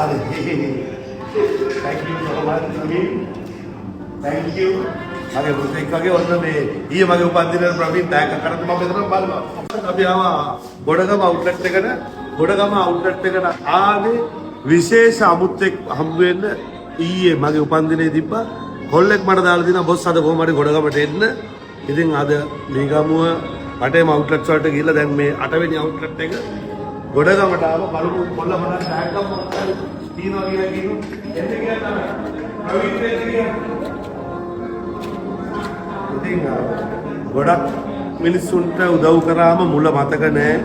අර thank you so much Praveen. thank you. මගේ පුතෙක් වගේ ඔන්න මේ ඊයේ මගේ උපන්දිනේට ප්‍රවීන් තෑග්ග කරත් මම මෙතන බලනවා. අපි ආවා ගොඩගම අවුට්ලට් එකට. ගොඩගම අවුට්ලට් එකට ආවේ විශේෂ අමුත්තෙක් හම්බ වෙන්න. ඊයේ මගේ උපන්දිනේ තිබ්බා. කොල්ලෙක් මට දාලා දිනා බොස් අද කොහොම හරි ගොඩගමට එන්න. ඉතින් අද මේගමුව රටේම අවුට්ලට්ස් වලට ගිහිල්ලා දැන් මේ 8 වෙනි අවුට්ලට් එක ගොඩගමට ආව. බලමු කොල්ල මට තෑග්ගක් මොකක්ද තියනවා කියලා කියනු. එන්න කියලා තමයි. ප්‍රවීන් දෙන්න කියලා. ඉතින් ගොඩක් මිනිස්සුන්ට උදව් කරාම මුල මතක නැහැ.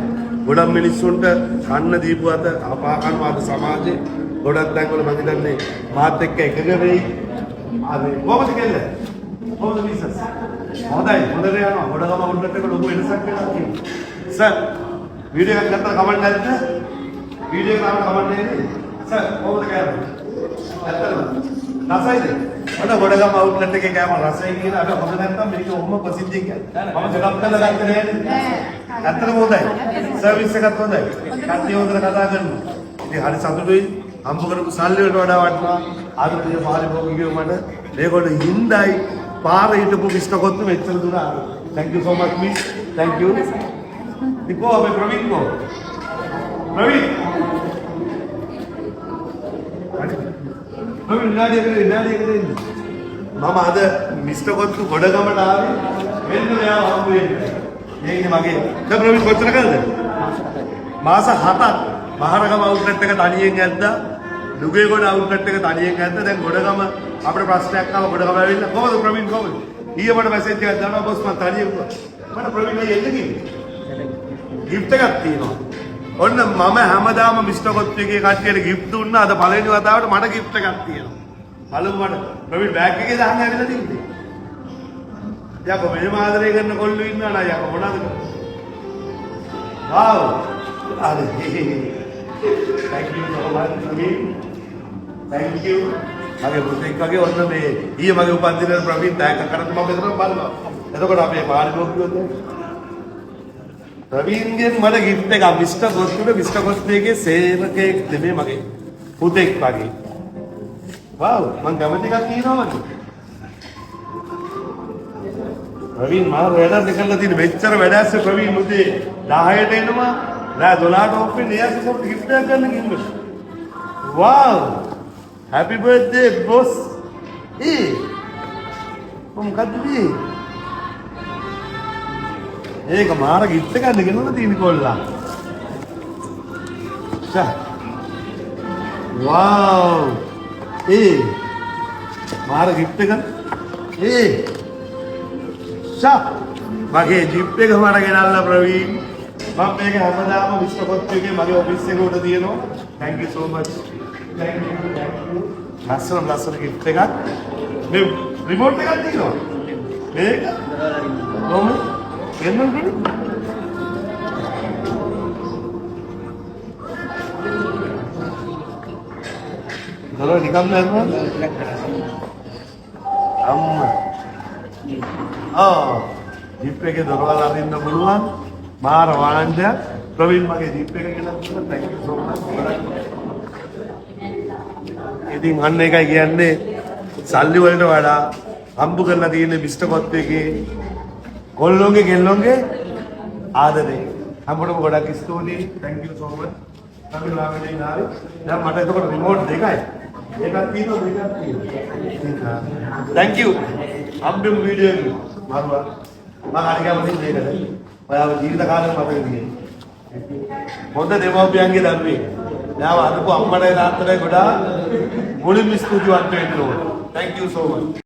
ගොඩක් මිනිස්සුන්ට කන්න දීපු අත අපාකන්ව අද සමාජේ ගොඩක් දැන්වල මම හිතන්නේ මාත් එක්ක එකග වෙයි. ආවේ කොහොමද කෙල්ල? කොහොමද බිස්නස්? හොඳයි. හොඳට යනවා. ගොඩගම අවුට්ලට් එකට ලොකු වෙනසක් වෙනවා කියන්නේ. සර් වීඩියෝ එකක් ගත්තා කමෙන්ට් නැද්ද? වීඩියෝ එකක් කමෙන්ට් නෑනේ. සර් කොහොමද කෑම? ඇත්තටම රසයිද? මට ගොඩගම අවුට්ලට් එකේ කෑම රසයි කියලා අර හොඳ නැත්තම් මේක ඔහොම ප්‍රසිද්ධියෙන් කියන්නේ. මම සෙටප් කරලා ගත්තේ නෑනේ. ඇත්තටම හොඳයි. සර්විස් එකත් හොඳයි. කට්ටිය හොඳට කතා කරනවා. ඉතින් හරි සතුටුයි. හම්බ කරපු සල්ලි වලට වඩා වටිනවා. ආදරේ පාරිභෝගිකයෝ මට මේගොල්ලෝ හින්දායි පාර හිටපු කිස්ටකොත් මෙච්චර දුර ආවා. thank you so much miss. thank you. Nico अबे प्रवीण को प्रवीण ඉන්නාඩිය කරේ මම අද මිස්ටර් කොත්තු ගොඩගමට ආවේ මෙන්න මෙයා හම්බ වෙන්නේ. මේකනේ මගේ දැන් ප්‍රවීන් කොච්චර කල්ද? මාස 7ක් මහරගම අවුට්ලට් එක තනියෙන් ඇද්දා. නුගේගොඩ අවුට්ලට් එක තනියෙන් ඇද්දා. දැන් ගොඩගම අපේ ප්‍රශ්නයක් ආව ගොඩගම ඇවිල්ලා කොහොමද ප්‍රවීන් කොහොමද? ඊයේ මට මැසේජ් එකක් දානවා බොස් මම තනියෙන් මට ප්‍රවීන් අයියා එන්න කිව්වේ. ගිෆ්ට් එකක් තියෙනවා. ඔන්න මම හැමදාම මිස්ටර් කොත්තුගේ කට්ටියට ගිෆ්ට් දුන්නා. අද පළවෙනි වතාවට මට ගිෆ්ට් එකක් තියෙනවා. බලමු මට ප්‍රවීන් බෑග් එකේ දාන්න ඇවිල්ලා තින්නේ. යකෝ මෙහෙම ආදරය කරන කොල්ලෝ ඉන්නවා නා යකෝ මොනවද? wow. අර thank you so much Praveen. thank you. මගේ පුතෙක් වගේ ඔන්න මේ ඊයේ මගේ උපන්දිනේට ප්‍රවීන් තෑග්ග කරත් මම මෙතන බලනවා. එතකොට අපේ පාරිභෝගිකයෝ ප්‍රවීන්ගෙන් මට ගිෆ්ට් එකක් මිස්ටර් කොස්තුගේ සේවකයෙක් දෙමේ මගේ පුතෙක් වගේ. වව් මං කැමති එකක් තියෙනවා මට. ප්‍රවීන් මාර වැඩ දෙකලා තියෙන මෙච්චර වැඩ ඇස්සේ ප්‍රවීන් උදේ 10ට එනවා රෑ 12ට ඔෆ් වෙන්නේ එයාට සප්ට ගිෆ්ට් එකක් ගන්න කිව්වා. වව් happy birthday boss. මොකක්ද මේ? ඒක මාර ගිෆ්ට් එකක් දෙන්නද තියෙන කොල්ලා. ෂා. වව්. මාර ගිෆ්ට් එකක්. ෂා. මගේ ගිෆ්ට් එක මට ගෙනල්ලා ප්‍රවීන්. මම මේක හැමදාම මිස්ටර් කොත්තුගේ මගේ ඔෆිස් එකේ උඩ තියෙනවා. thank you so much. thank you. ලස්සන ගිෆ්ට් එකක්. මේ රිමෝට් එකක් තියෙනවා. මේක කොහොමද? එන්නද? දොර නිකම් නෑනවද? අම්මා. ජීප් එකේ දොරවල් අරින්න පුළුවන්. මාර වාණ්ඩයක්. ප්‍රවීන් මගේ ජීප් එක ගෙනත් දුන්නා. thank you so much. ඉතින් අන්න එකයි කියන්නේ සල්ලි වලට වඩා හම්බ කරලා තියෙන මිස්ටර් කොත්තුගේ කොල්ලොන්ගේ ගෙල්ලොන්ගේ ආදරේ හැමෝටම ගොඩක් ස්තුතියි. thank you so much. අපි ලාවෙදී නාරි දැන් මට එතකොට රිමෝට් දෙකයි එකක් තියෙනවා දෙකක් තියෙනවා. thank you. අම්බෙම වීඩියෝ එක මාරුවා මම හරි ගමනින් මේකද ඔයාව ජීවිත කාලෙම මතක තියෙන්නේ. හොඳ දෙමව්පියන්ගේ දරුවෙක්. යාව අදපු අම්මටයි තාත්තටයි ගොඩාක් මුලින්ම ස්තුතිවන්ත වෙන්න ඕන. thank you so much.